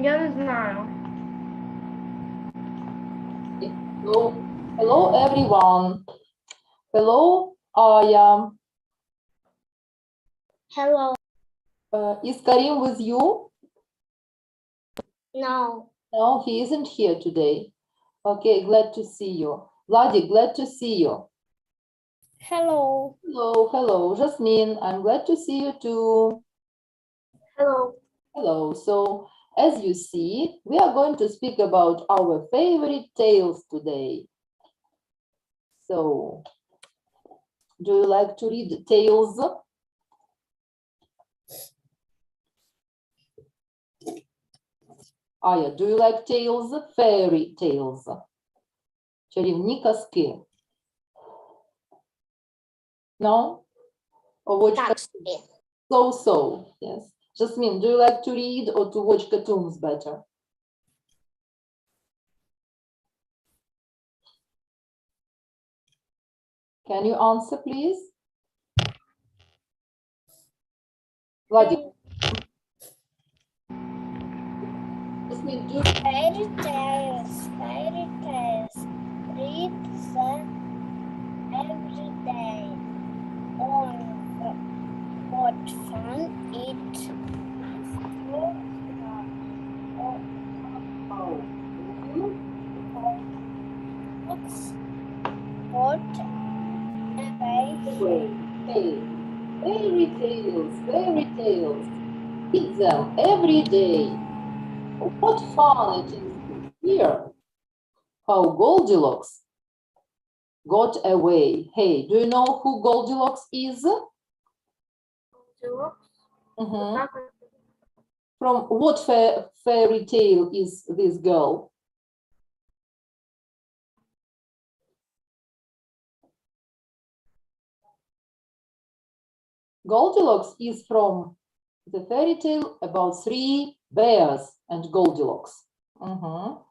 Я не знаю. So, hello everyone. Hello, Aya. Hello. Is Karim with you? No. No, he isn't here today. Okay, glad to see you. Vladi, glad to see you. Hello. Hello, hello. Jasmine, I'm glad to see you too. Hello. Hello. So, as you see, we are going to speak about our favorite tales today. So, do you like to read tales? Aya, do you like tales? Fairy tales. Чарівні казки. No? Or watch cartoons? So, yes. Jasmine, do you like to read or to watch cartoons better? Can you answer, please? Vladimir. Jasmine, do you Fairy tales. Read them every day. Oh, what fun it is. What Fairy tales. Read them every day. What fun it is to hear how Goldilocks got away. Hey, do you know who Goldilocks is? Mhm. From what fairy tale is this girl? Goldilocks is from the fairy tale about 3 bears and Goldilocks. Mhm.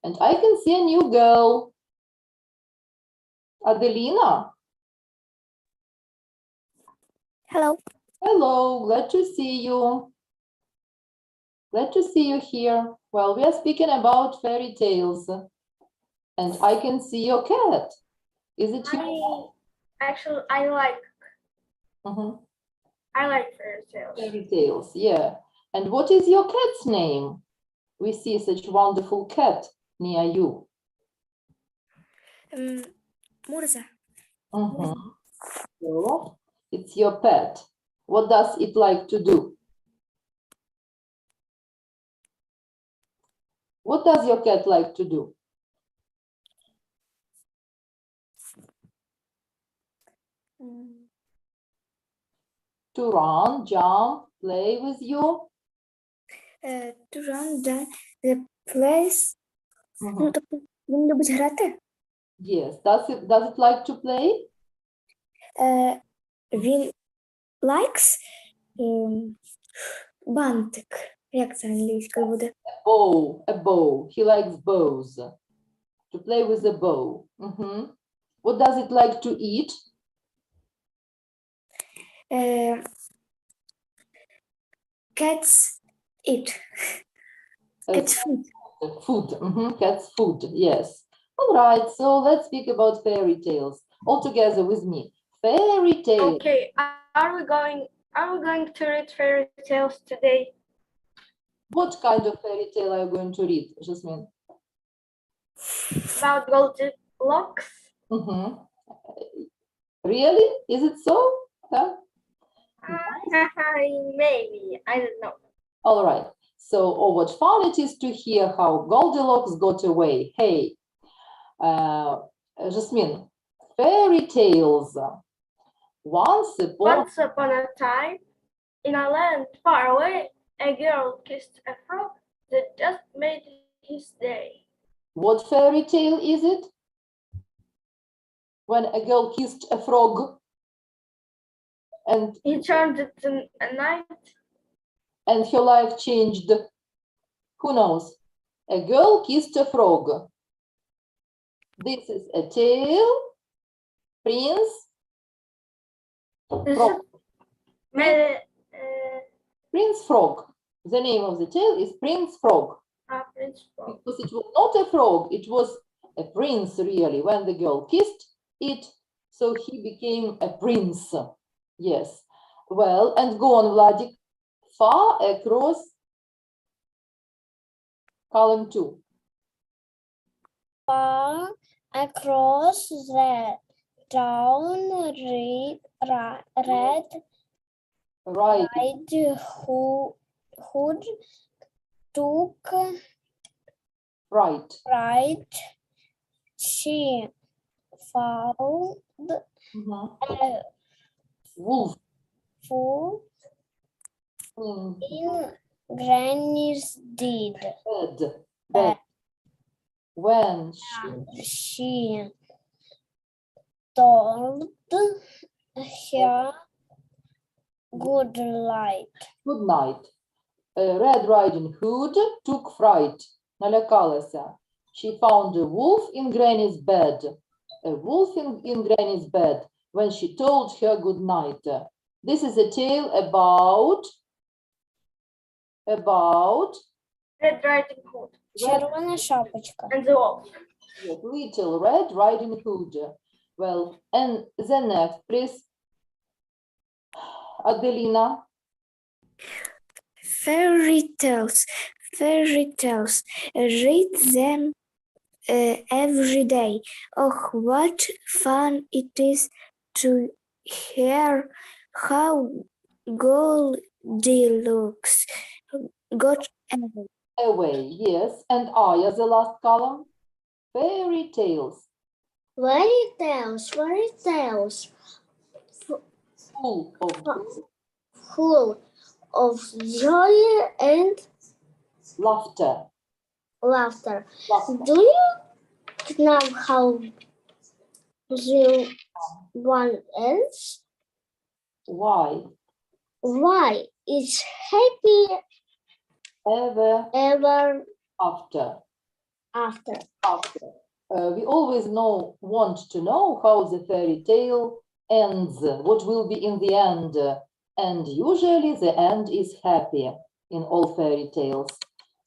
And I can see a new girl. Adelina. Hello. Hello, glad to see you. Glad to see you here. Well, we are speaking about fairy tales. And I can see your cat. Is it you? Actually, I like Mhm. fairy tales. Fairy tales, yeah. And what is your cat's name? We see such wonderful cat near you. Murza. Mhm. So, it's your pet. What does it like to do? What does your cat like to do? To run, jump, play with you? To run the place. Mhm. Тобто він любить грати. Yes. Does it like to play? Він likes бантик. Як це англійською буде? A bow. He likes bows. To play with a bow. Mhm. What does it like to eat? Cats eat. Cats food. Food. Cat's food. Yes. All right. So let's speak about fairy tales. All together with me. Fairy tales. Okay, are we going to read fairy tales today? What kind of fairy tale are you going to read, Jasmine? About Goldilocks? Really? Is it so? Huh? Maybe, I don't know. All right. So, oh, what fun it is to hear how Goldilocks got away. Hey, Jasmine, fairy tales. Once upon a time, in a land far away, a girl kissed a frog that just made his day. What fairy tale is it? When a girl kissed a frog and he turned it to a night. And her life changed. Who knows? A girl kissed a frog. This is a tale. Prince. Frog. Prince Frog. The name of the tale is Prince Frog. Prince Frog. Because it was not a frog, it was a prince really. When the girl kissed it, so he became a prince. Yes. Well, and go on, Vladik. Far across column 2. Far across the town, red Right. Hood took Right. fright. She found a Wolf fool in in Granny's deed. bed. When She told her good night. good night. Red Riding Hood took fright. Налякалася. She found a wolf in Granny's bed. A wolf in Granny's bed when she told her good night. This is a tale about Red Riding Hood Червона шапочка. and the wolf. Little Red Riding Hood. Well, and the next, please. Adelina. Fairy tales. Fairy tales. Read them every day. Oh, what fun it is to hear how Goldilocks got away. Away, yes. And Aya, the last column. Fairy tales. Fairy tales, Full of full of joy and laughter. laughter. Laughter. Do you know how the one else? Why? Why is happy Ever ever after. after? We always want to know how the fairy tale ends, what will be in the end. And usually the end is happy in all fairy tales.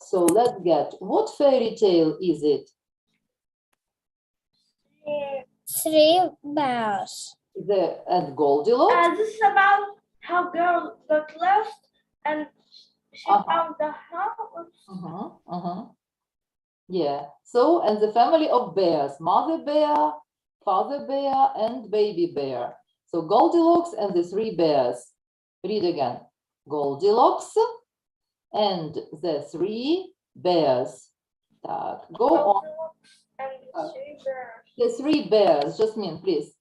So let's get, what fairy tale is it? Three bears. And Goldilocks? This is about how girl got lost and she found the house. Yeah. So, and the family of bears, mother bear, father bear, and baby bear. So Goldilocks and the three bears. Read again. Goldilocks and the three bears. Так, go on. And the three bears. The three bears. Jasmine, please.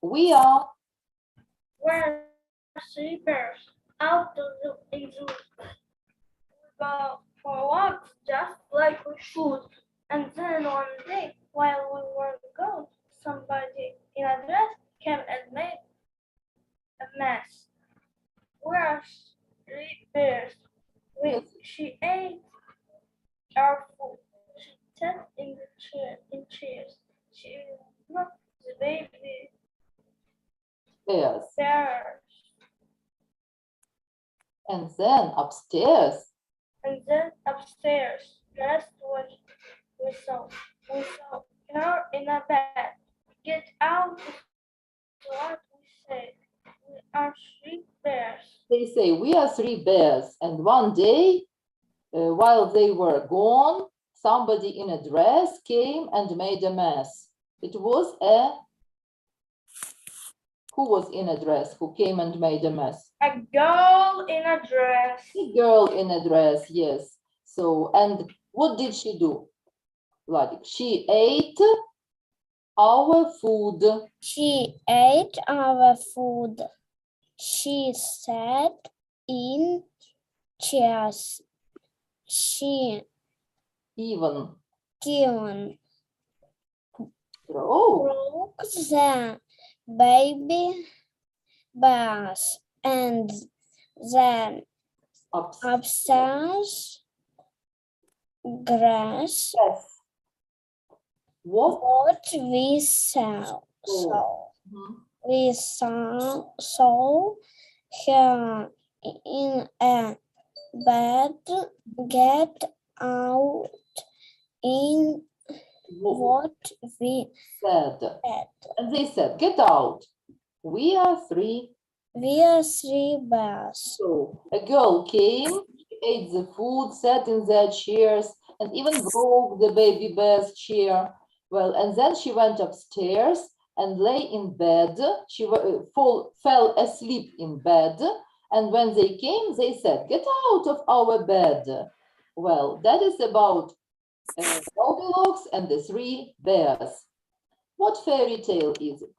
We are Where three bears out of the zoo. We go for walks just like we should. And then one day, while we were gone, somebody in a dress came and made a mess. Where three bears? She ate our food. She sat in chairs. She looked the baby bears. bears. And then upstairs. And then upstairs, just what we saw. We saw her in a bed. Get out is what we said. We are three bears. They say, we are three bears. And one day, while they were gone, somebody in a dress came and made a mess. It was who was in a dress, who came and made a mess? A girl in a dress. A girl in a dress, yes. So, and what did she do? Vladik, she ate our food. She ate our food. She sat in chairs. She Even given broke broke the baby bears and then upstairs grass. Yes. What we saw. We saw her in a bed, get out in what we Said. said. And they said, get out. We are three. We are three bears. So a girl came, she ate the food, sat in their chairs, and even broke the baby bear's chair. Well, and then she went upstairs and lay in bed. She fell asleep in bed. And when they came, they said, get out of our bed. Well, that is about Goldilocks and the three bears. What fairy tale is it?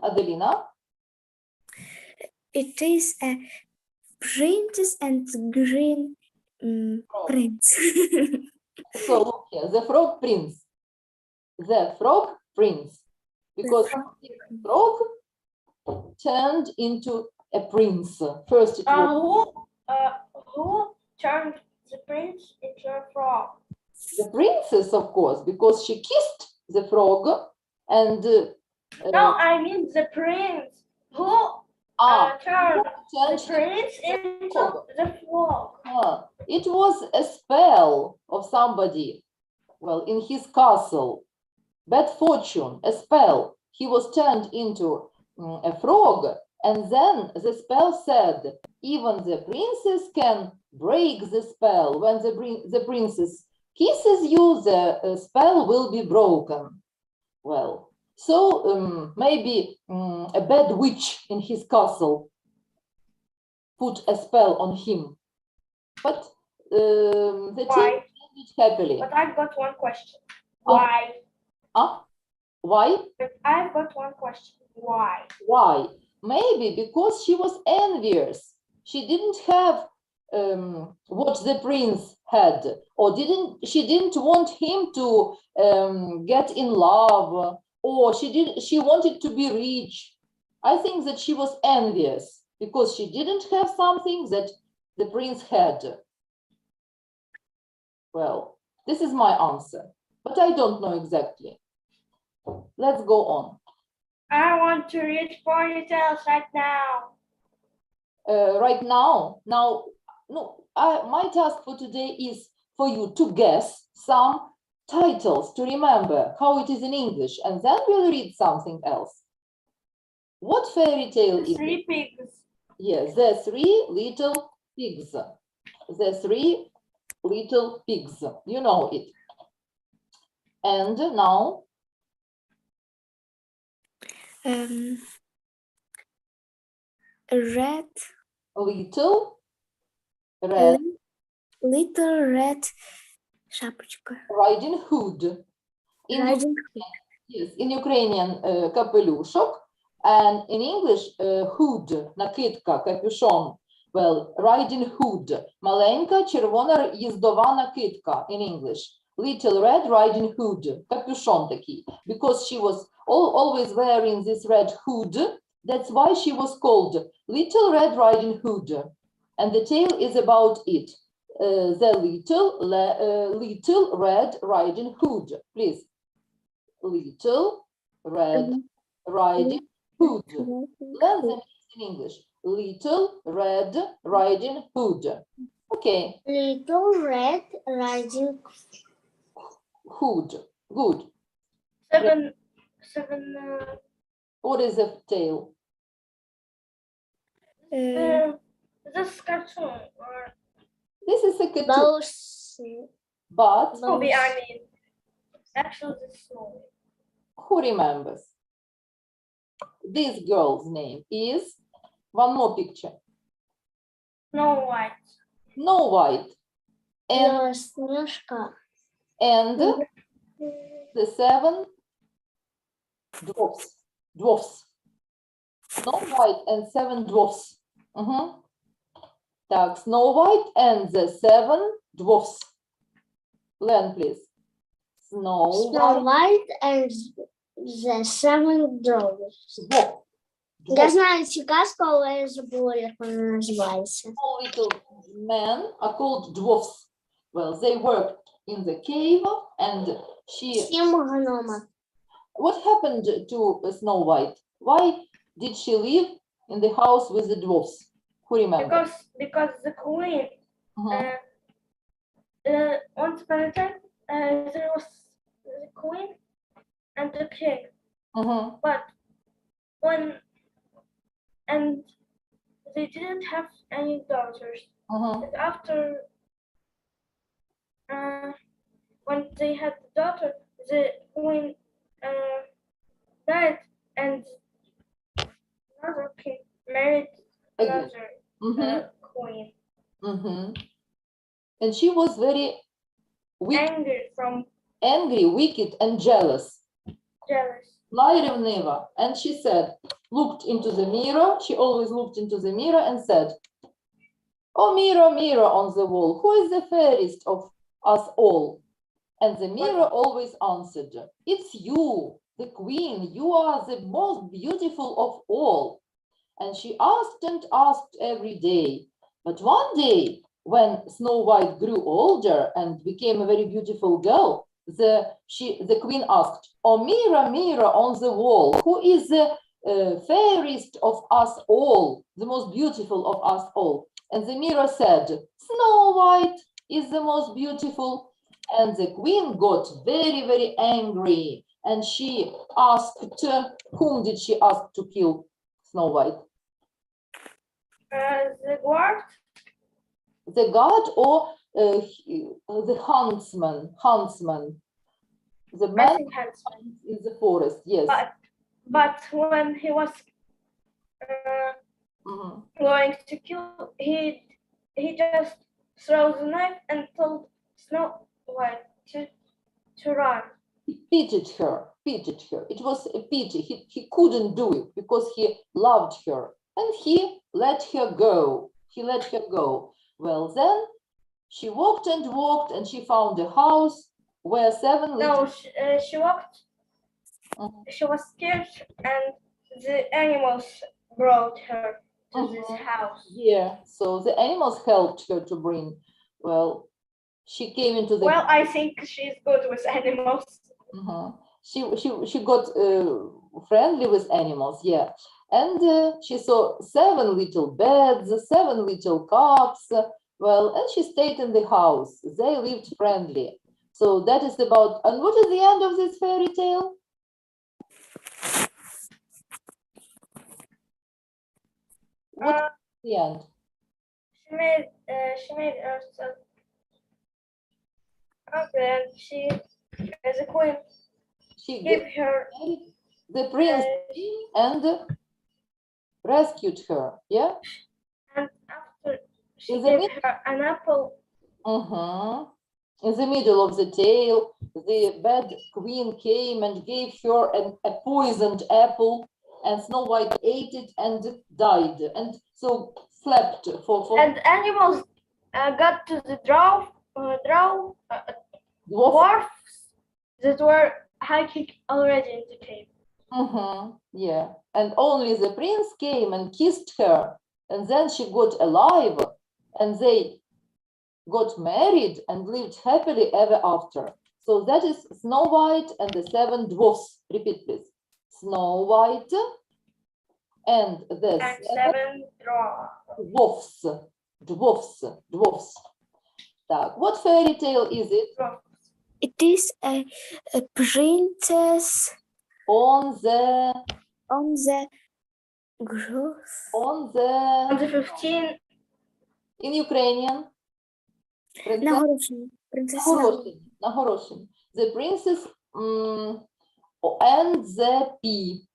Adelina? It is a princess and green prince. So look here, the frog prince. The frog prince. Because the frog turned into a prince. First it was Who turned the prince into a frog? the princess, of course, because she kissed the frog and No, I mean the prince. Who turned the prince into the frog? It was a spell of somebody, well, in his castle. Bad fortune, a spell. He was turned into a frog, and then the spell said, even the princess can break the spell. When the princess kisses you, the spell will be broken. Well, so maybe a bad witch in his castle put a spell on him. But the tale ended happily. But I've got one question. Why? Why? But I've got one question. Why? Why? Maybe because she was envious. She didn't have what the prince had, or she didn't want him to get in love, or she wanted to be rich. I think that she was envious because she didn't have something that the prince had. Well, this is my answer, but I don't know exactly. Let's go on. I want to read fairy tales right now. Right now, no, my task for today is for you to guess some titles to remember how it is in English, and then we'll read something else. What fairy tale is it? Three pigs. Yes, the three little pigs. The three little pigs. You know it. And now? Red. Little red Little red шапочка. Riding Hood. Riding Yes, in Ukrainian капелюшок, and in English hood, накидка, капюшон. Well, riding hood. Маленька червона їздова накидка in English. Little red riding hood. Капюшон такий. Because she was always wearing this red hood, that's why she was called Little Red Riding Hood. And the tale is about it. The little red riding hood. Please. Little red riding hood. Learn the names in English. Little red riding hood. Okay. Little red riding Hood. Good. Seven. What is the tale? This cartoon or This is a cartoon, Bows. but movie. I mean, actually, this movie. who remembers? This girl's name is, one more picture, Snow White. Snow White, and Снежка. the seven dwarfs. Snow White and seven dwarfs. Так, Snow White and the seven dwarfs. Learn, please. Snow White and the Seven Dwarfs. Dwarf. Я знаю цю казку, але я забула, як вона називається. All little men are called dwarfs. Well, they worked in the cave and she... Сім гномів. What happened to Snow White? Why did she live in the house with the dwarfs? Who remembers? Because the queen, Mhm. once upon a time, there was the queen and the king. Mhm. But and they didn't have any daughters. Mhm. And after, when they had the daughter, the queen died, and another king married Again. another Mhm. queen. Mhm. And she was very angry, wicked, and jealous. Jealous. And she said, looked into the mirror. She always looked into the mirror and said, "Oh, mirror, mirror on the wall, who is the fairest of us all?" And the mirror always answered, "It's you, the queen. You are the most beautiful of all." And she asked and asked every day. But one day, when Snow White grew older and became a very beautiful girl, the queen asked, "Oh, mirror, mirror on the wall, who is the fairest of us all, the most beautiful of us all?" And the mirror said, "Snow White is the most beautiful." And the queen got very, very angry. And she asked, whom did she ask to kill Snow White? The guard. The guard or the huntsman? The man in the forest, yes. But when he was going to kill, he just threw the knife and told Snow White to run. He pitied her. It was a pity. He couldn't do it because he loved her. And he let her go. Well, then she walked and walked, and she found a house where 7 little... No, she walked. She was scared, and the animals brought her to this house. Yeah, so the animals helped her to bring. Well, she came into the... Well, I think she's good with animals. She got friendly with animals, yeah. And she saw 7 little beds, 7 little cups. Well, and she stayed in the house. They lived friendly. So that is about... And what is the end of this fairy tale? What is the end? She made herself up, and she, as a queen, She gave her the prince and rescued her, yeah? And after she gave her an apple. In the middle of the tale, the bad queen came and gave her a poisoned apple, and Snow White ate it and died, and so slept for... And animals got to the dwarfs that were hiking already in the cave. Yeah, and only the prince came and kissed her, and then she got alive, and they got married and lived happily ever after. So that is Snow White and the 7 dwarfs. Repeat, please. Snow White and the 7 dwarfs. Так, what fairy tale is it? It is a princess On the grove. On the 15. In Ukrainian. На горошині. The princess and the pea.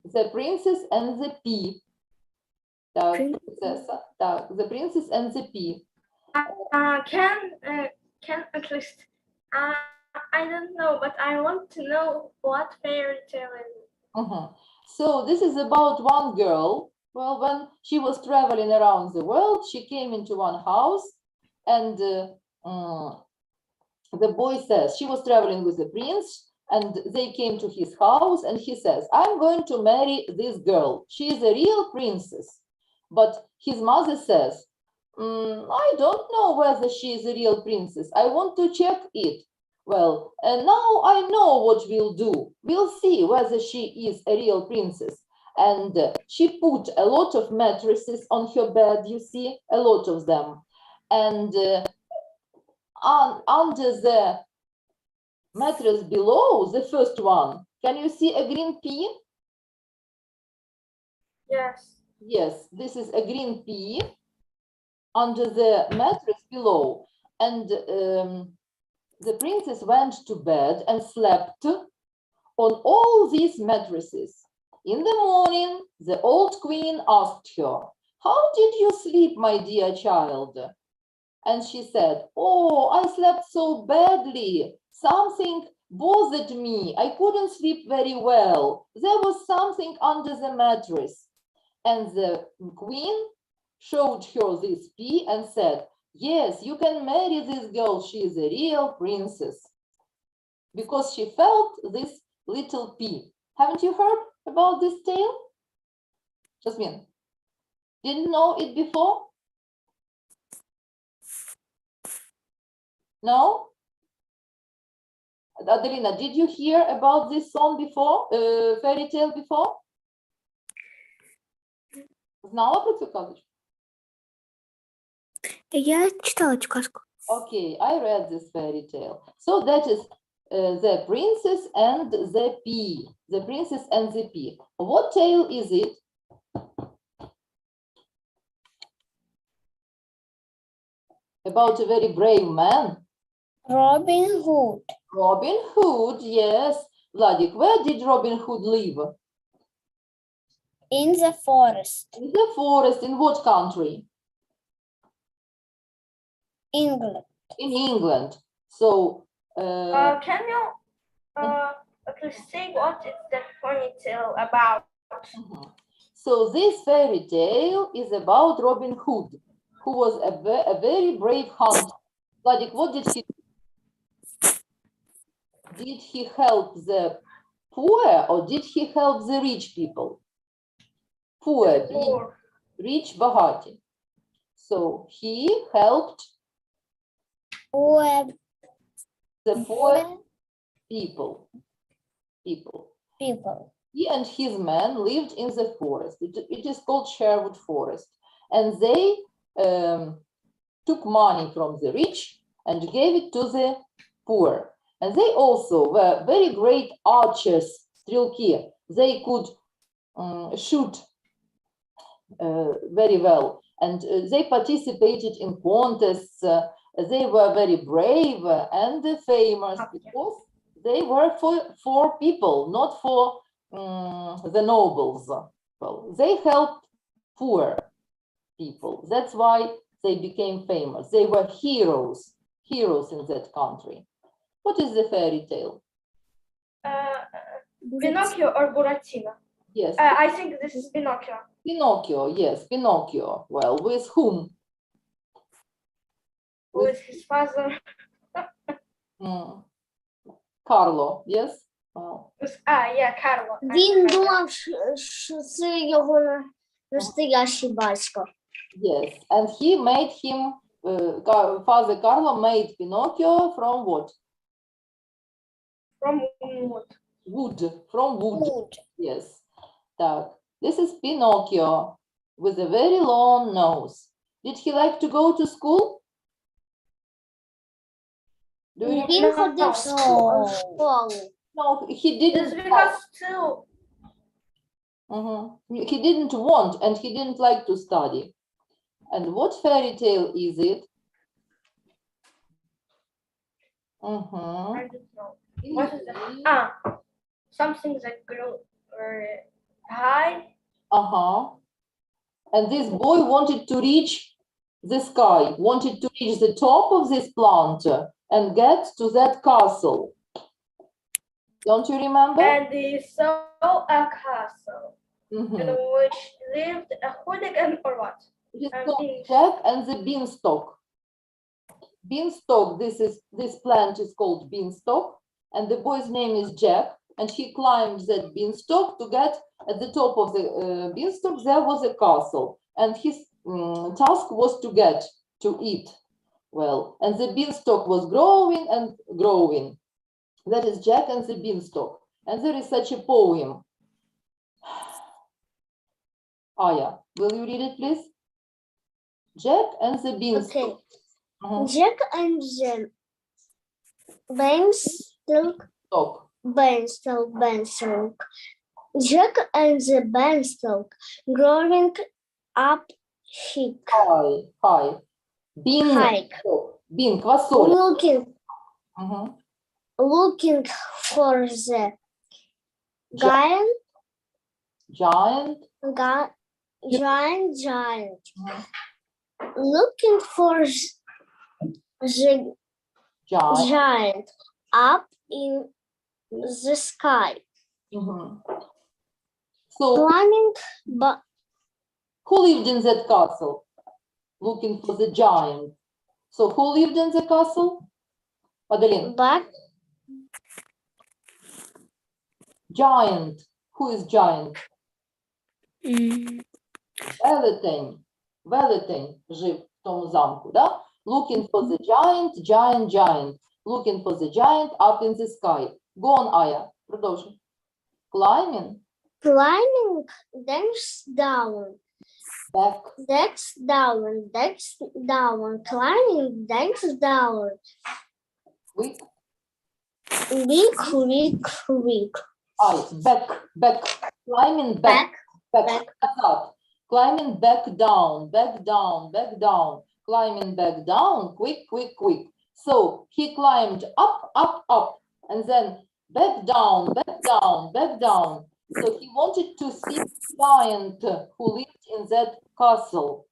The princess and the pea. Так, принцеса. Так, the princess and the pea. Can at least, I don't know, but I want to know what fairy tale is it. So this is about one girl. Well, when she was traveling around the world, she came into one house, and the boy says, she was traveling with the prince, and they came to his house, and he says, "I'm going to marry this girl. She is a real princess." But his mother says, "I don't know whether she is a real princess. I want to check it." Well, and now I know what we'll do. We'll see whether she is a real princess. And she put a lot of mattresses on her bed, you see, a lot of them. And under the mattress below, the first one, can you see a green pea? Yes. Yes, this is a green pea under the mattress below. And the princess went to bed and slept on all these mattresses. In the morning, the old queen asked her, "How did you sleep, my dear child?" And she said, "Oh, I slept so badly. Something bothered me. I couldn't sleep very well. There was something under the mattress." And the queen showed her this pea and said, "Yes, you can marry this girl. She is a real princess." Because she felt this little pea. Haven't you heard about this tale? Jasmine, didn't know it before? No? Adelina, did you hear about this song before, fairy tale before? Знала про цю казочку? Я читала цю казку. Okay, I read this fairy tale. So that is the princess and the pea. The princess and the pea. What tale is it? About a very brave man. Робін Гуд. Robin Hood, yes. Vladik, where did Robin Hood live? In the forest. In the forest. In what country? England. In England. So, Can you please say what is the funny tale about? So this fairy tale is about Robin Hood, who was a very brave hunter. Vladik, what did he do? Did he help the poor or did he help the rich people? Poor, Poor. rich, багаті. So he helped the poor people. He and his men lived in the forest. It is called Sherwood Forest. And they took money from the rich and gave it to the poor. And they also were very great archers, стрілки. They could shoot very well. And they participated in contests. They were very brave and famous because they were for people, not for the nobles. Well, they helped poor people. That's why they became famous. They were heroes in that country. What is the fairy tale? Pinocchio or Buratino? Yes. I think this is Pinocchio. Pinocchio, yes, Pinocchio. Well, with whom? With his father. Carlo, yes? Well, Yeah, Carlo. Він думав, що це його настоящий батько. yes, and he made him, Father Carlo made Pinocchio from what? From wood. Wood, from wood. Yes. Так. This is Pinocchio with a very long nose. Did he like to go to school? Do you Він ходив в школу. know? He It's didn't. because too. He didn't want and he didn't like to study. And what fairy tale is it? I don't know. What is that? Something that grew high. And this boy wanted to reach the sky, wanted to reach the top of this plant and get to that castle. Don't you remember? And he saw a castle in which lived a hooligan or what? It is called Jack and the Beanstalk. Beanstalk, this plant is called beanstalk, and the boy's name is Jack, and he climbed that beanstalk to get at the top of the beanstalk. There was a castle, and his task was to get to eat. Well, and the beanstalk was growing and growing. That is Jack and the Beanstalk. And there is such a poem. Aya, will you read it, please? Jack and the Beanstalk. Okay. Jack and the Beanstalk. Jack and the Beanstalk growing up hike. Hi. Beanstalk. Bean, квасоля. Looking for the giant. Looking for the giant up in the sky. So, Climbing, but who lived in that castle? Looking for the giant. So, who lived in the castle? Adeline. Giant. Who is giant? Велетень жив в тому замку, да? Looking for the giant. Looking for the giant up in the sky. Go on, Aya. Продовжуй. Climbing, decks down. back, Climbing, decks down. quick. Quick. Back. Climbing back. Назад. Climbing back down. Climbing back down, quick. So he climbed up, and then back down. So he wanted to see the giant who lived in that castle.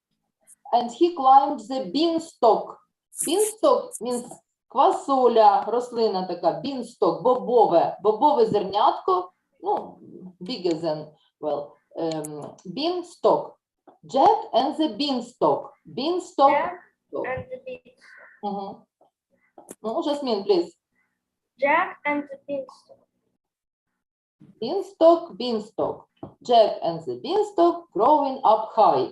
And he climbed the beanstalk. Beanstalk means квасоля, рослина така, beanstalk, бобове зернятко, bigger than, beanstalk. Jack and the Beanstalk. Jack and the Beanstalk. No, Jasmine, please. Jack and the Beanstalk. Beanstalk. Jack and the Beanstalk growing up high.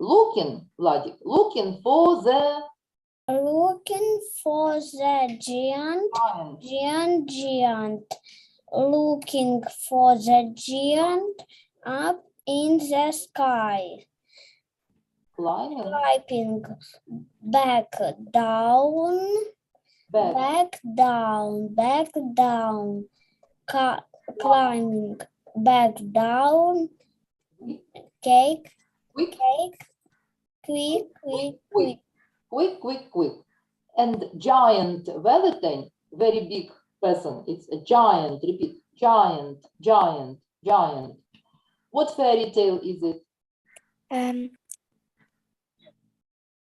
Looking, Vladik, looking for the giant. Looking for the giant up in the sky. climbing Back down. Climbing back down. Quick. Quick. And giant, велетень, very big person. It's a giant. Repeat. Giant. What fairy tale is it?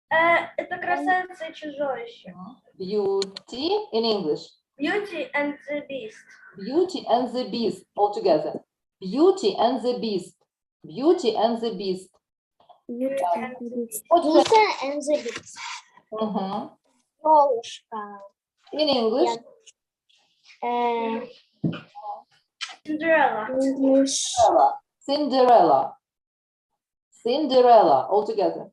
Это красавица и чудовище. Beauty in English. Beauty and the Beast. Beauty and the Beast all together. Beauty and the Beast. Beauty and the Beast. Золушка. In English. Cinderella all together.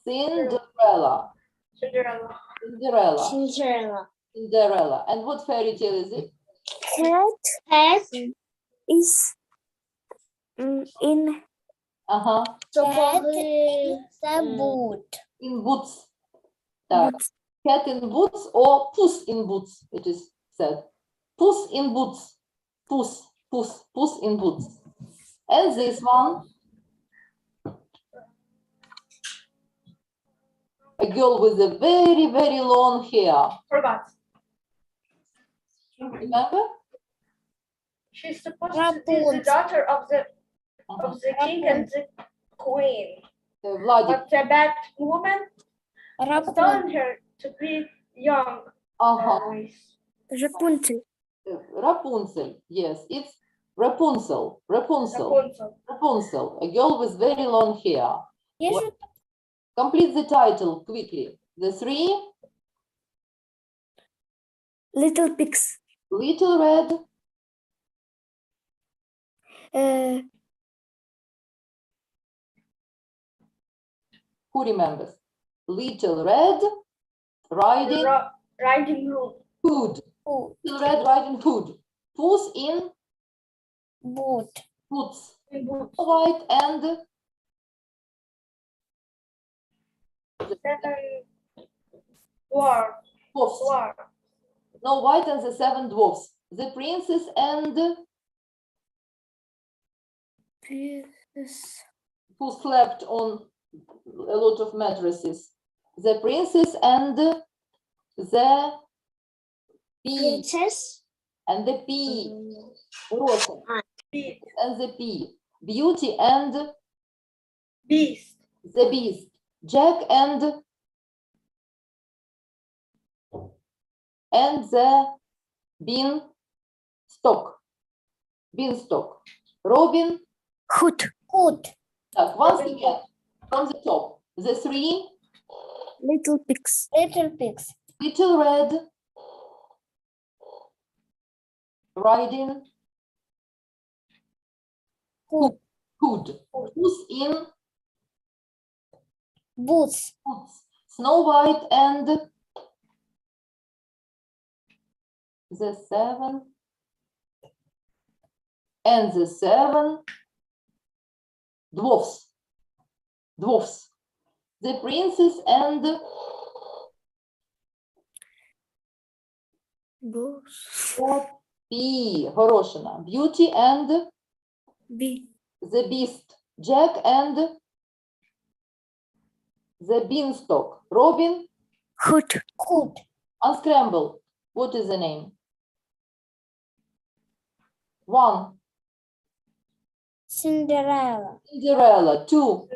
Cinderella. And what fairy tale is it? Cat is in In boots. Cat in boots or puss in boots, it is said. Puss in boots. Puss in boots. And this one, a girl with a very, very long hair. Forgot. Remember? She's supposed to be the daughter of the king and the queen. Vladik. But the bad woman told her to be young. Rapunzel. Yes, it's Rapunzel. A girl with very long hair. Complete the title quickly. The three Little pigs. Little Red. Who remembers? Little Red Riding Hood. Little Red Riding Hood. Puss in Boots. White and Seven dwarfs. Dwarfs. Dwarfs. Snow White and the Seven Dwarfs. The princess and who slept on a lot of mattresses. The princess and the pea. Princess. And the pea. Хорошо. Beast. And the pea. Beauty and Beast. the beast. Jack and the beanstalk. Beanstalk. Robin. Hood. Hood. Так, once again, from the top. The three Little pigs. Little pigs. Little Red Riding Hood. Hood. Who's in Boots. boots. Snow White and the seven dwarfs. Dwarfs. The princess and Boss. Bee. Хорошина. Beauty and B. the beast. Jack and the beanstalk. Robin. Hood. Hood. Unscramble. What is the name? One. Cinderella. Cinderella. Two.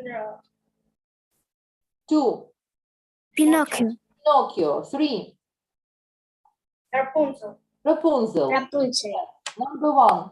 Pinocchio. Pinocchio. Three. Rapunzel. Rapunzel. Rapunzel. Number one.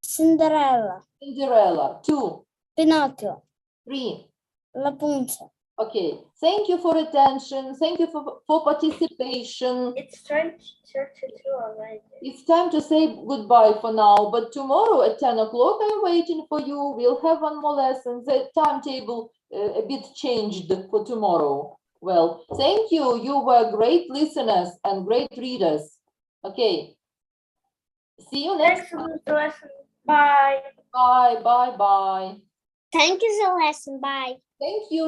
Cinderella. Cinderella. Two. Pinocchio. Three. Rapunzel. Okay. Thank you for attention. Thank you for participation. It's 20:32 already. It's time to say goodbye for now, but tomorrow at 10 o'clock I'm waiting for you. We'll have one more lesson. The timetable a bit changed for tomorrow. Well, thank you. You were great listeners and great readers. Okay. See you next Thanks for the lesson. Bye. Bye, bye, bye. Thank you for the lesson. Bye. Thank you.